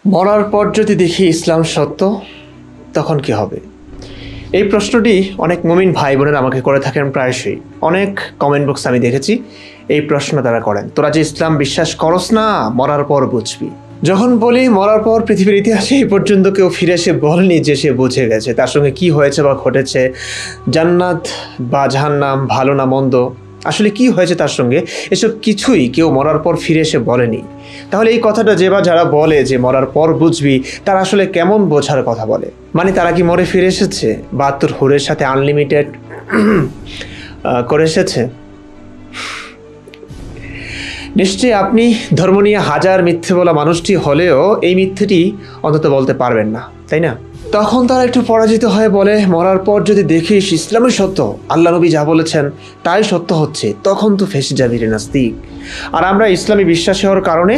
মরার পর যদি দেখি ইসলাম সত্য, তখন কি হবে? এই প্রশ্নটি অনেক মুমিন ভাই বোনেরা আমাকে করে থাকেন প্রায়শই। অনেক কমেন্ট বক্স আমি দেখেছি এই প্রশ্ন তারা করেন, তোরা যে ইসলাম বিশ্বাস করস না, মরার পর বুঝবি। যখন বলি মরার পর পৃথিবীর ইতিহাসে এই পর্যন্ত কেউ ফিরে এসে বলেনি যে সে বুঝে গেছে তার সঙ্গে কি হয়েছে বা ঘটেছে, জান্নাত বা জাহান্নাম, ভালো না মন্দ, আসলে কি হয়েছে তার সঙ্গে, এসব কিছুই কেউ মরার পর ফিরে এসে বলেনি। তাহলে এই কথাটা যে বা যারা বলে যে মরার পর বুঝবি, তারা আসলে কেমন বোঝার কথা বলে? মানে তারা কি মরে ফিরে এসেছে, 72 হুরের সাথে আনলিমিটেড করে এসেছে? নিশ্চয়ই আপনি ধর্ম নিয়ে হাজার মিথ্যে বলা মানুষটি হলেও এই মিথ্যেটি অন্তত বলতে পারবেন না, তাই না? তখন তারা একটু পরাজিত হয়ে বলে, মরার পর যদি দেখিস ইসলামই সত্য, আল্লাহ নবী যা বলেছেন তাই সত্য হচ্ছে, তখন তো ফেসে যাবি রে নাস্তিক। আর আমরা ইসলামী বিশ্বাসী হওয়ার কারণে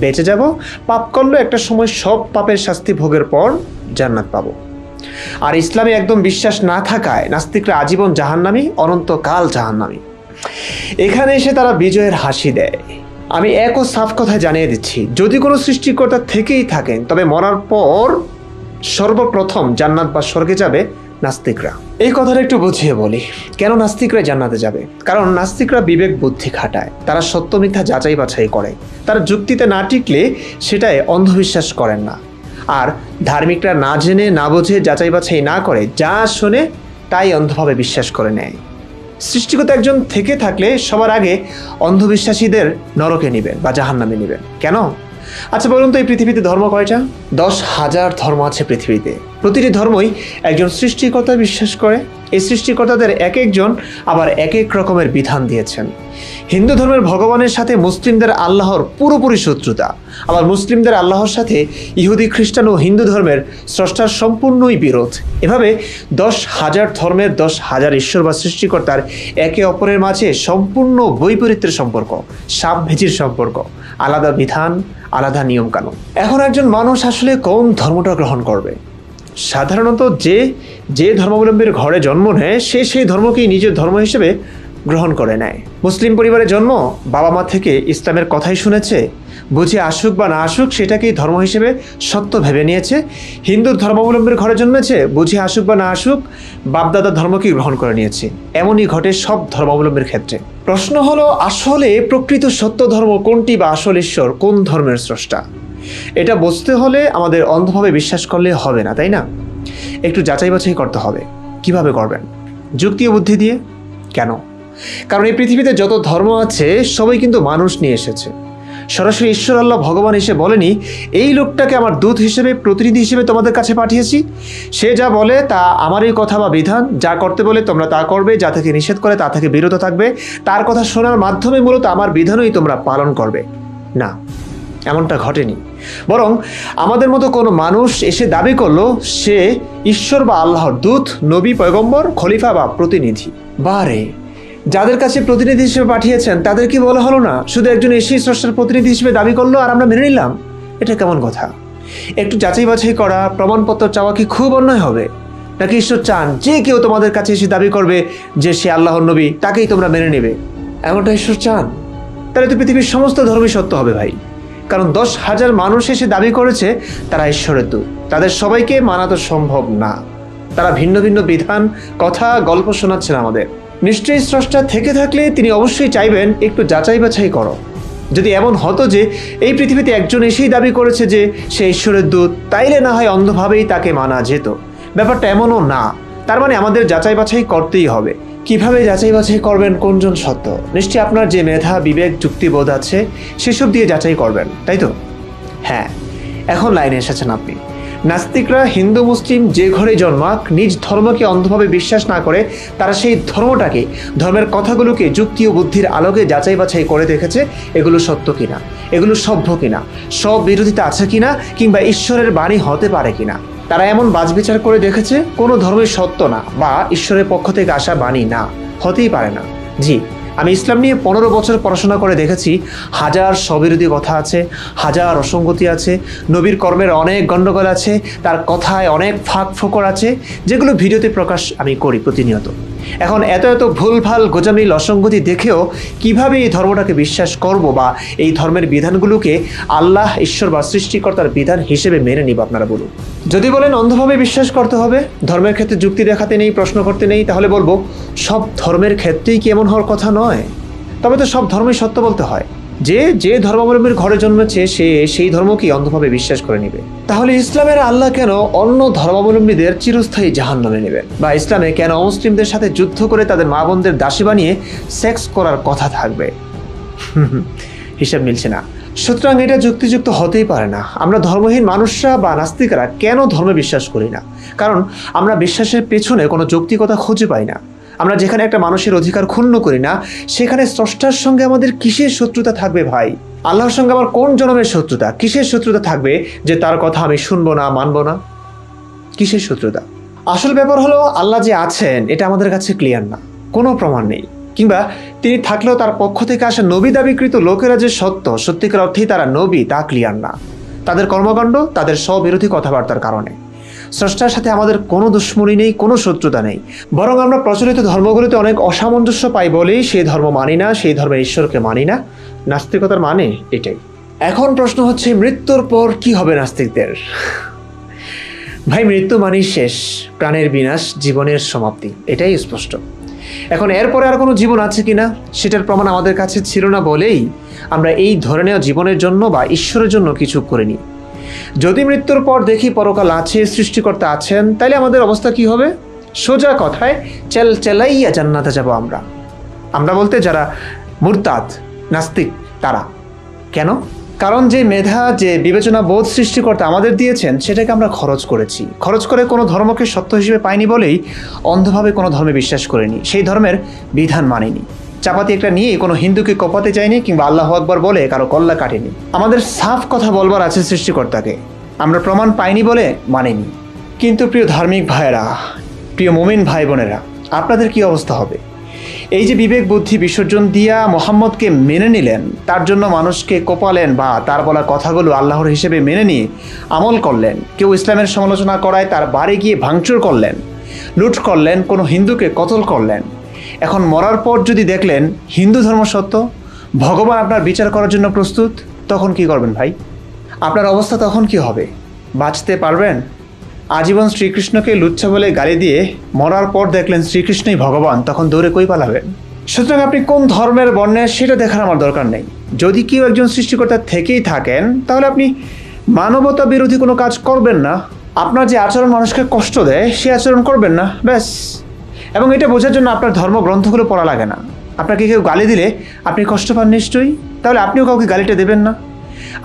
বেঁচে যাব, পাপ করলে একটা সময় সব পাপের শাস্তি ভোগের পর জান্নাত পাবো। আর ইসলামে একদম বিশ্বাস না থাকায় নাস্তিকরা আজীবন জাহান্নামী, অনন্তকাল জাহান্নামী। এখানে এসে তারা বিজয়ের হাসি দেয়। আমি এক ও সাফ কথায় জানিয়ে দিচ্ছি, যদি কোনো সৃষ্টিকর্তা থেকেই থাকেন, তবে মরার পর সর্বপ্রথম জান্নাত বা স্বর্গে যাবে নাস্তিকরা। এই কথাটা একটু বুঝিয়ে বলি, কেন নাস্তিকরা জান্নাতে যাবে? কারণ নাস্তিকরা বিবেক বুদ্ধি খাটায়, তারা সত্য মিথ্যা যাচাই বাছাই করে, তারা যুক্তিতে না টিকলে সেটাই অন্ধবিশ্বাস করেন না। আর ধার্মিকরা না জেনে না বুঝে যাচাই বাছাই না করে যা শোনে তাই অন্ধভাবে বিশ্বাস করে নেয়। সৃষ্টিকর্তা একজন থেকে থাকলে সবার আগে অন্ধবিশ্বাসীদের নরকে নেবেন বা জাহান্নামে নেবেন। কেন? আচ্ছা বলুন তো, এই পৃথিবীতে ধর্ম কয়টা? 10,000 ধর্ম আছে পৃথিবীতে। প্রতিটি ধর্মই একজন সৃষ্টিকর্তা বিশ্বাস করে। এই সৃষ্টিকর্তাদের এক একজন আবার এক এক রকমের বিধান দিয়েছেন। হিন্দু ধর্মের ভগবানের সাথে মুসলিমদের আল্লাহর পুরোপুরি শত্রুতা, আবার মুসলিমদের আল্লাহর সাথে ইহুদি, খ্রিস্টান ও হিন্দু ধর্মের স্রষ্টার সম্পূর্ণই বিরোধ। এভাবে 10,000 ধর্মের 10,000 ঈশ্বর বা সৃষ্টিকর্তার একে অপরের মাঝে সম্পূর্ণ বৈপরীত্যের সম্পর্ক, সাপ ভেজির সম্পর্ক, আলাদা বিধান, আলাদা নিয়মকানুন। এখন একজন মানুষ আসলে কোন ধর্মটা গ্রহণ করবে? সাধারণত যে ধর্মাবলম্বীর ঘরে জন্ম নেয় সে সেই ধর্মকেই নিজের ধর্ম হিসেবে গ্রহণ করে নেয়। মুসলিম পরিবারে জন্ম, বাবা মা থেকে ইসলামের কথাই শুনেছে, বুঝে আসুক বা না আসুক সেটাকেই ধর্ম হিসেবে সত্য ভেবে নিয়েছে। হিন্দু ধর্মাবলম্বীর ঘরে জন্মেছে, বুঝে আসুক বা না আসুক বাপদাদার ধর্মকেই গ্রহণ করে নিয়েছে। এমনই ঘটে সব ধর্মাবলম্বীর ক্ষেত্রে। প্রশ্ন হলো, আসলে প্রকৃত সত্য ধর্ম কোনটি বা আসল ঈশ্বর কোন ধর্মের স্রষ্টা? এটা বুঝতে হলে আমাদের অন্ধভাবে বিশ্বাস করলে হবে না, তাই না? একটু যাচাই বাছাই করতে হবে। কিভাবে করবেন? যুক্তি ও বুদ্ধি দিয়ে। কেন? কারণ এই পৃথিবীতে যত ধর্ম আছে সবাই কিন্তু মানুষ নিয়ে এসেছে। সরাসরি ঈশ্বর আল্লাহ ভগবান এসে বলেনি, এই লোকটাকে আমার দূত হিসেবে, প্রতিনিধি হিসেবে তোমাদের কাছে পাঠিয়েছি, সে যা বলে তা আমারই কথা বা বিধান, যা করতে বলে তোমরা তা করবে, যা থেকে নিষেধ করে তা থেকে বিরত থাকবে, তার কথা শোনার মাধ্যমে মূলত আমার বিধানই তোমরা পালন করবে। না, এমনটা ঘটেনি। বরং আমাদের মতো কোনো মানুষ এসে দাবি করলো সে ঈশ্বর বা আল্লাহর দূত, নবী, পয়গম্বর, খলিফা বা প্রতিনিধি। বারে, যাদের কাছে প্রতিনিধি হিসেবে পাঠিয়েছেন তাদের কি বলা হলো না, শুধু একজন এসে স্রষ্টার প্রতিনিধি হিসেবে দাবি করলো আর আমরা মেনে নিলাম? এটা কেমন কথা? একটু যাচাই বাছাই করা, প্রমাণপত্র চাওয়া কি খুব অন্যায় হবে? নাকি ঈশ্বর চান যে কেউ তোমাদের কাছে এসে দাবি করবে যে সে আল্লাহর নবী, তাকেই তোমরা মেনে নেবে? এমনটা ঈশ্বর চান? তাহলে তো পৃথিবীর সমস্ত ধর্মই সত্য হবে ভাই। কারণ 10,000 মানুষ এসে দাবি করেছে তারা ঈশ্বরের দূত, তাদের সবাইকে মানা তো সম্ভব না। তারা ভিন্ন ভিন্ন বিধান, কথা, গল্প শোনাচ্ছেন আমাদের। নিশ্চয়ই স্রষ্টা থেকে থাকলে তিনি অবশ্যই চাইবেন একটু যাচাই বাছাই করো। যদি এমন হতো যে এই পৃথিবীতে একজন এসেই দাবি করেছে যে সে ঈশ্বরের দূত, তাইলে না হয় অন্ধভাবেই তাকে মানা যেত। ব্যাপারটা এমনও না। তার মানে আমাদের যাচাই বাছাই করতেই হবে। কিভাবে যাচাই বাছাই করবেন কোনজন সত্য? নিশ্চয়ই আপনার যে মেধা, বিবেক, যুক্তিবোধ আছে সেসব দিয়ে যাচাই করবেন, তাই তো? হ্যাঁ, এখন লাইনে এসেছেন আপনি। নাস্তিকরা হিন্দু মুসলিম যে ঘরে জন্মাক, নিজ ধর্মকে অন্ধভাবে বিশ্বাস না করে তারা সেই ধর্মটাকে, ধর্মের কথাগুলোকে যুক্তি ও বুদ্ধির আলোকে যাচাই বাছাই করে দেখেছে এগুলো সত্য কিনা, এগুলো সভ্য কিনা, সব বিরোধিতা আছে কিনা, কিংবা ঈশ্বরের বাণী হতে পারে কিনা। তারা এমন বাছবিচার করে দেখেছে কোনো ধর্মের সত্য না বা ঈশ্বরের পক্ষ থেকে আসা বাণী না, হতেই পারে না। জি, আমি ইসলাম নিয়ে 15 বছর পড়াশোনা করে দেখেছি হাজার স্ববিরোধী কথা আছে, হাজার অসঙ্গতি আছে, নবীর কর্মের অনেক গণ্ডগোল আছে, তার কথায় অনেক ফাঁক ফোকর আছে, যেগুলো ভিডিওতে প্রকাশ আমি করি প্রতিনিয়ত। এখন এত এত ভুলভাল গোজামিল অসঙ্গতি দেখেও কিভাবে এই ধর্মটাকে বিশ্বাস করব বা এই ধর্মের বিধানগুলোকে আল্লাহ ঈশ্বর বা সৃষ্টিকর্তার বিধান হিসেবে মেনে নিব আপনারা বলুন। যদি বলেন অন্ধভাবে বিশ্বাস করতে হবে, ধর্মের ক্ষেত্রে যুক্তি দেখাতে নেই, প্রশ্ন করতে নেই, তাহলে বলবো সব ধর্মের ক্ষেত্রেই কি এমন হওয়ার কথা নয়? তবে তো সব ধর্মই সত্য বলতে হয়। যে ধর্মাবলম্বীর ঘরে জন্মেছে সে সেই ধর্মকেই অন্ধভাবে বিশ্বাস করে নেবে। তাহলে ইসলামের আল্লাহ কেন অন্য ধর্মাবলম্বীদের চিরস্থায়ী জাহান্নামে নেবেন? বা ইসলামে কেন অমুসলিমদের সাথে যুদ্ধ করে তাদের মা বোনদের দাসী বানিয়ে সেক্স করার কথা থাকবে? হিসাব মিলছে না। সুতরাং এটা যুক্তিযুক্ত হতেই পারে না। আমরা ধর্মহীন মানুষরা বা নাস্তিকরা কেন ধর্মে বিশ্বাস করি না? কারণ আমরা বিশ্বাসের পেছনে কোনো যৌক্তিকতা খুঁজে পাই না। আমরা যেখানে একটা মানুষের অধিকার ক্ষুণ্ণ করি না, সেখানে স্রষ্টার সঙ্গে আমাদের কিসের শত্রুতা থাকবে ভাই? আল্লাহর সঙ্গে আমার কোন জনমের শত্রুতা, কিসের শত্রুতা থাকবে যে তার কথা আমি শুনবো না, মানবো না? কিসের শত্রুতা? আসল ব্যাপার হলো আল্লাহ যে আছেন এটা আমাদের কাছে ক্লিয়ার না, কোনো প্রমাণ নেই। কিংবা তিনি থাকলেও তার পক্ষ থেকে আসা নবী দাবিকৃত লোকেরা যে সত্যিকার অর্থেই তারা নবী তা ক্লিয়ার না, তাদের কর্মকাণ্ড, তাদের স্ববিরোধী কথাবার্তার কারণে। স্রষ্টার সাথে আমাদের কোনো দুশ্মনী নেই, কোনো শত্রুতা নেই, বরং আমরা প্রচলিত ধর্মগুলোতে অনেক অসামঞ্জস্য পাই বলেই সেই ধর্ম মানি না, সেই ধর্মের ঈশ্বরকে মানি না। নাস্তিকতার মানে এটাই। এখন প্রশ্ন হচ্ছে, মৃত্যুর পর কি হবে নাস্তিকদের? ভাই, মৃত্যু মানেই শেষ, প্রাণের বিনাশ, জীবনের সমাপ্তি, এটাই স্পষ্ট। এখন এরপরে আর কোনো জীবন আছে কিনা সেটার প্রমাণ আমাদের কাছে ছিল না বলেই আমরা এই ধরে নেওয়া জীবনের জন্য বা ঈশ্বরের জন্য কিছু করিনি। যদি মৃত্যুর পর দেখি পরকাল আছে, সৃষ্টিকর্তা আছেন, তাহলে আমাদের অবস্থা কি হবে? সোজা কথায় চেলাইয়া জান্নাতে যাব আমরা বলতে যারা মুরতাদ নাস্তিক তারা। কেন? কারণ যে মেধা, যে বিবেচনা বোধ সৃষ্টিকর্তা আমাদের দিয়েছেন সেটাকে আমরা খরচ করেছি। খরচ করে কোনো ধর্মকে সত্য হিসেবে পাইনি বলেই অন্ধভাবে কোনো ধর্মে বিশ্বাস করিনি, সেই ধর্মের বিধান মানিনি। চাপাতি একটা নিয়ে কোনো হিন্দুকে কপাতে চাইনি, কিংবা আল্লাহু আকবার বলে কারো কল্লা কাটেনি। আমাদের সাফ কথা বলবার আছে সৃষ্টিকর্তাকে, আমরা প্রমাণ পাইনি বলে মানিনি। কিন্তু প্রিয় ধার্মিক ভাইয়েরা, প্রিয় মুমিন ভাই বোনেরা, আপনাদের কি অবস্থা হবে? এই যে বিবেক বুদ্ধি বিসর্জন দিয়া মোহাম্মদকে মেনে নিলেন, তার জন্য মানুষকে কোপালেন বা তার বলা কথাগুলো আল্লাহর হিসেবে মেনে নিয়ে আমল করলেন, কেউ ইসলামের সমালোচনা করায় তার বাড়ি গিয়ে ভাঙচুর করলেন, লুট করলেন, কোনো হিন্দুকে কতল করলেন। এখন মরার পর যদি দেখলেন হিন্দু ধর্ম সত্য, ভগবান আপনার বিচার করার জন্য প্রস্তুত, তখন কি করবেন ভাই? আপনার অবস্থা তখন কি হবে? বাঁচতে পারবেন? আজীবন শ্রীকৃষ্ণকে লুচ্ছা বলে গালি দিয়ে মরার পর দেখলেন শ্রীকৃষ্ণই ভগবান, তখন দৌড়ে কই পালাবেন? সুতরাং আপনি কোন ধর্মের বর্ণের সেটা দেখার আমার দরকার নেই। যদি কেউ একজন সৃষ্টিকর্তা থেকেই থাকেন, তাহলে আপনি মানবতা বিরোধী কোনো কাজ করবেন না। আপনার যে আচরণ মানুষকে কষ্ট দেয় সে আচরণ করবেন না, ব্যাস। এবং এটা বোঝার জন্য আপনার ধর্মগ্রন্থগুলো পড়া লাগে না। আপনাকে কেউ গালি দিলে আপনি কষ্ট পান নিশ্চয়ই, তাহলে আপনিও কাউকে গালিটা দেবেন না।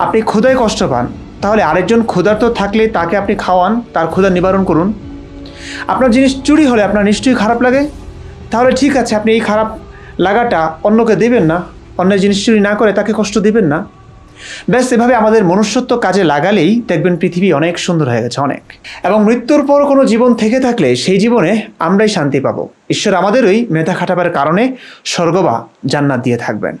আপনি ক্ষুধায় কষ্ট পান, তাহলে আরেকজন ক্ষুধার্ত থাকলে তাকে আপনি খাওয়ান, তার ক্ষুধা নিবারণ করুন। আপনার জিনিস চুরি হলে আপনার নিশ্চয়ই খারাপ লাগে, তাহলে ঠিক আছে, আপনি এই খারাপ লাগাটা অন্যকে দেবেন না, অন্যের জিনিস চুরি না করে তাকে কষ্ট দেবেন না। ব্যাস, এভাবে আমাদের মনুষ্যত্ব কাজে লাগালেই দেখবেন পৃথিবী অনেক সুন্দর হয়ে গেছে, অনেক। এবং মৃত্যুর পর কোনো জীবন থেকে থাকলে সেই জীবনে আমরাই শান্তি পাবো। ঈশ্বর আমাদেরই মেধা খাটাবার কারণে স্বর্গ বা জান্নাত দিয়ে থাকবেন।